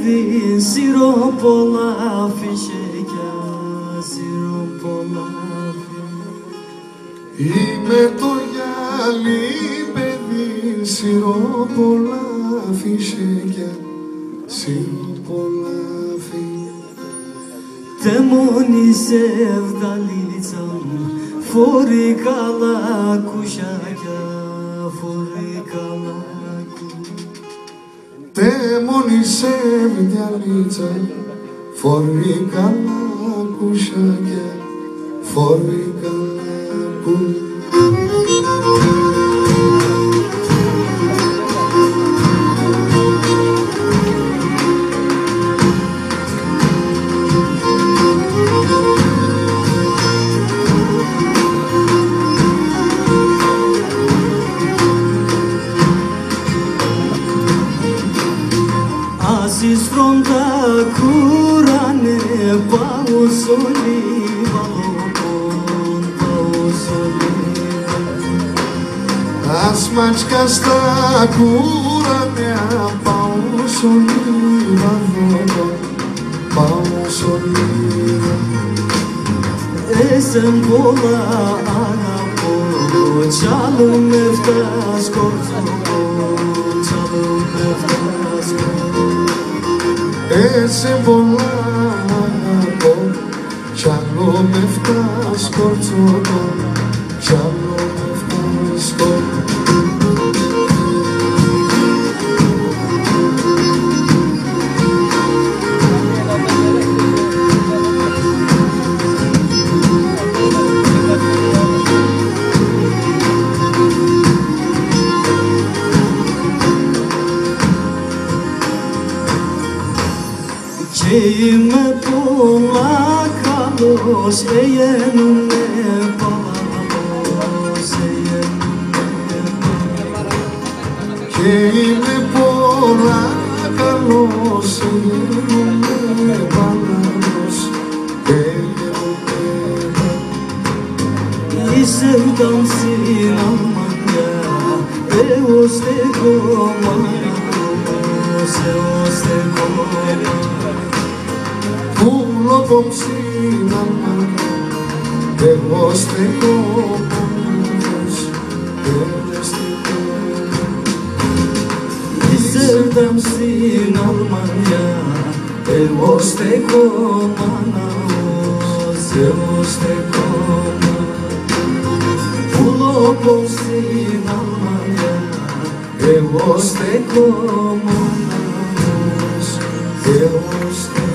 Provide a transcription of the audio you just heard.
παιδί, σιροπολάφι σεκιά, σιροπολάφι. Είμαι το γυάλι παιδί, σιροπολάφι σεκιά, σιροπολάφι. Temoni sevdalicam, forikala kuşaka, forikala kuşaka. Temoni sevdalicam, forikala kuşaka, forikala kuşaka. Aziz fronta curane, pausoli balon, pausoli. Asmačka sta curane, pausoli balon, pausoli. Esen pola arapo, çalım eftas kortopo, çalım eftas kortopo. Ese volavo, čalo me vtas korcoto, čalo me vtas korcoto. Είμαι πολλά καλός, έγινουνε παλαβός, έγινουνε παλαβός. Και είμαι πολλά καλός, έγινουνε παλαβός, έγινουνε παλαβός. Είσαι στην Αλμανιά, εγώ στεκώ μανός, εγώ στεκώ μανός. Πουλο κομψίνα εγώ στεκώ μόνος, εγώ στεκώ μόνος. Είσαι στην Αλμανιά, εγώ στεκώ μανός, εγώ στεκώ μανός. Πουλο στην Αλμανιά, εγώ στεκώ μόνος, εγώ στεκώ.